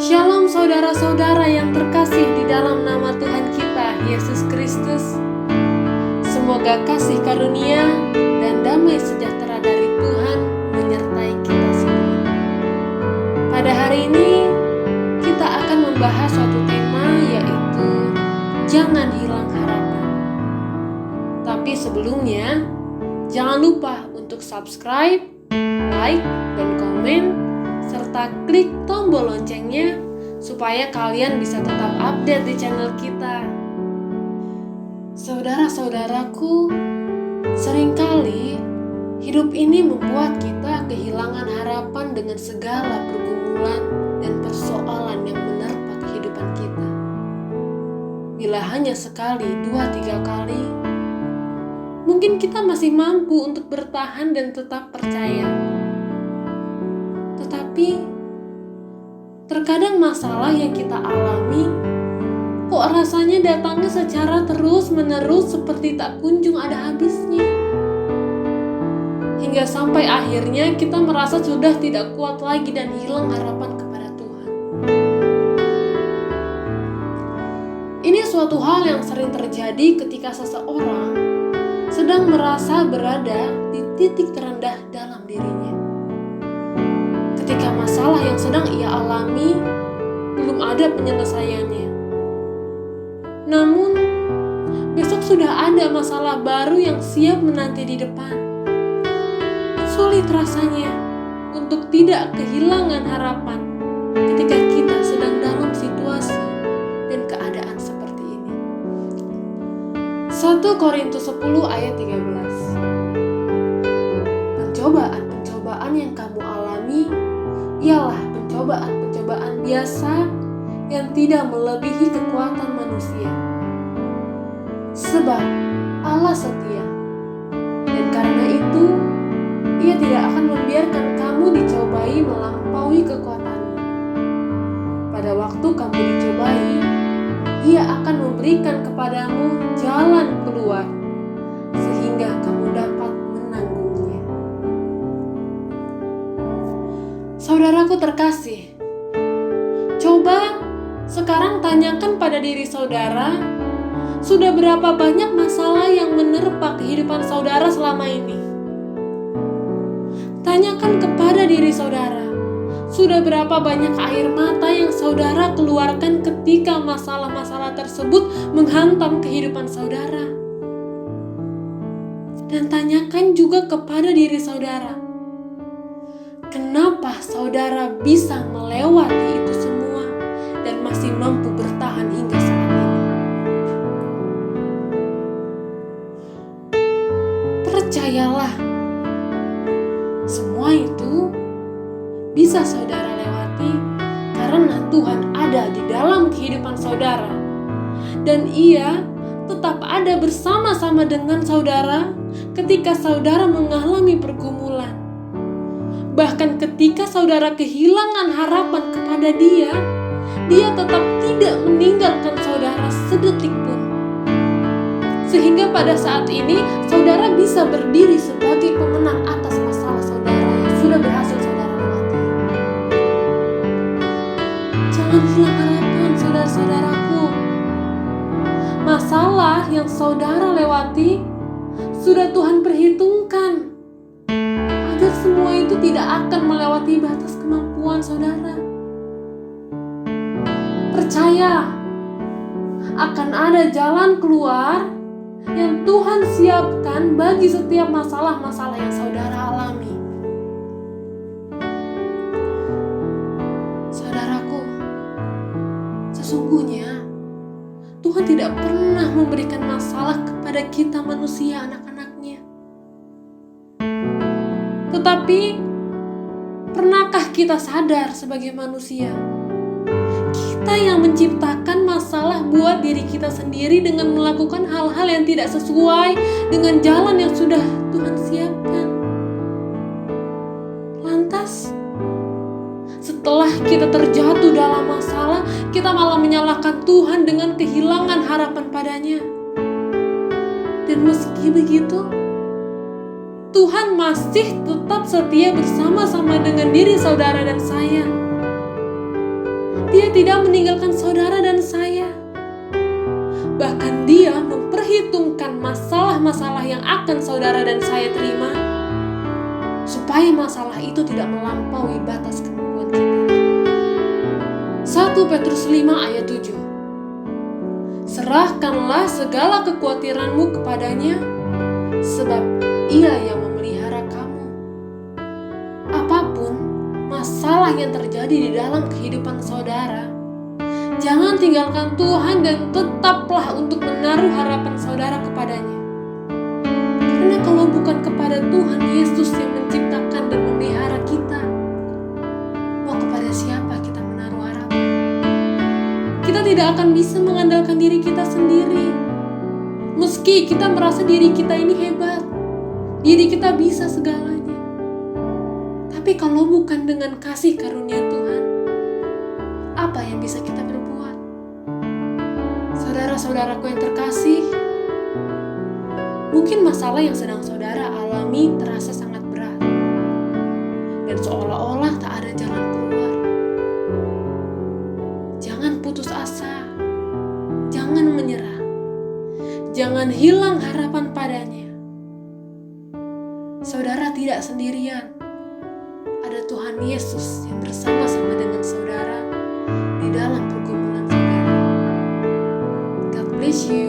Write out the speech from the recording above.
Shalom saudara-saudara yang terkasih di dalam nama Tuhan kita, Yesus Kristus. Semoga kasih karunia dan damai sejahtera dari Tuhan menyertai kita semua. Pada hari ini, kita akan membahas suatu tema, yaitu jangan hilang harapan. Tapi sebelumnya, jangan lupa untuk subscribe, like, dan komen, serta klik tombol loncengnya supaya kalian bisa tetap update di channel kita. Saudara-saudaraku, seringkali hidup ini membuat kita kehilangan harapan dengan segala pergumulan dan persoalan yang menerpa kehidupan kita. Bila hanya sekali, 2-3 kali, mungkin kita masih mampu untuk bertahan dan tetap percaya. Tetapi terkadang masalah yang kita alami kok rasanya datangnya secara terus-menerus seperti tak kunjung ada habisnya. Hingga sampai akhirnya kita merasa sudah tidak kuat lagi dan hilang harapan kepada Tuhan. Ini suatu hal yang sering terjadi ketika seseorang sedang merasa berada di titik terendah dalam dirinya. Ketika masalah yang sedang ia alami belum ada penyelesaiannya. Namun, besok sudah ada masalah baru yang siap menanti di depan. Sulit rasanya untuk tidak kehilangan harapan ketika kita sedang dalam situasi dan keadaan seperti ini. 1 Korintus 10 ayat 13. Pencobaan-pencobaan yang kamu alami ialah pencobaan-pencobaan biasa yang tidak melebihi kekuatan manusia. Sebab Allah setia, dan karena itu Ia tidak akan membiarkan kamu dicobai melampaui kekuatanmu. Pada waktu kamu dicobai, Ia akan memberikan kepadamu jalan keluar, sehingga kamu dapat menanggungnya. Saudaraku terkasih, coba sekarang tanyakan pada diri saudara, sudah berapa banyak masalah yang menerpa kehidupan saudara selama ini? Tanyakan kepada diri saudara, sudah berapa banyak air mata yang saudara keluarkan ketika masalah-masalah tersebut menghantam kehidupan saudara? Dan tanyakan juga kepada diri saudara, kenapa saudara bisa melewati itu semua dan masih mampu bertahan hingga saat ini? Percayalah, semua itu bisa saudara lewati karena Tuhan ada di dalam kehidupan saudara. Dan Ia tetap ada bersama-sama dengan saudara ketika saudara mengalami pergumulan. Bahkan ketika saudara kehilangan harapan kepada Dia, Dia tetap tidak meninggalkan saudara sedetik pun. Sehingga pada saat ini, saudara bisa berdiri sebagai pemenang atas masalah saudara yang sudah berhasil saudara lewati. Jangan hilang harapan, saudara-saudaraku. Masalah yang saudara lewati sudah Tuhan perhitungkan agar semua itu tidak akan melewati batas kemampuan saudara. Percaya, akan ada jalan keluar yang Tuhan siapkan bagi setiap masalah-masalah yang saudara alami. Saudaraku, sesungguhnya Tuhan tidak pernah memberikan masalah kepada kita manusia, anak-anaknya. Tetapi, pernahkah kita sadar sebagai manusia, kita yang menciptakan masalah buat diri kita sendiri dengan melakukan hal-hal yang tidak sesuai dengan jalan yang sudah Tuhan siapkan. Lantas, setelah kita terjatuh dalam masalah, kita malah menyalahkan Tuhan dengan kehilangan harapan padanya. Dan meski begitu, Tuhan masih tetap setia bersama-sama dengan diri saudara dan saya. Dia Dia tidak meninggalkan saudara dan saya. Bahkan Dia memperhitungkan masalah-masalah yang akan saudara dan saya terima, supaya masalah itu tidak melampaui batas kemampuan kita. 1 Petrus 5 ayat 7. Serahkanlah segala kekhawatiranmu kepadanya, sebab Ia yang memelihara kamu. Apapun masalah yang terjadi di dalam kehidupan saudara, jangan tinggalkan Tuhan dan tetaplah untuk menaruh harapan saudara kepadanya. Karena kalau bukan kepada Tuhan Yesus yang menciptakan dan memelihara kita, mau kepada siapa kita menaruh harapan? Kita tidak akan bisa mengandalkan diri kita sendiri. Meski kita merasa diri kita ini hebat, diri kita bisa segalanya. Tapi kalau bukan dengan kasih karunia Tuhan, apa yang bisa kita berbuat? Saudara-saudaraku yang terkasih, mungkin masalah yang sedang saudara alami terasa sangat berat dan seolah-olah tak ada jalan keluar. Jangan putus asa, jangan menyerah, jangan hilang harapan padanya. Saudara tidak sendirian. Ada Tuhan Yesus yang bersama-sama dengan saudara di dalam pergumulan saudara. God bless you.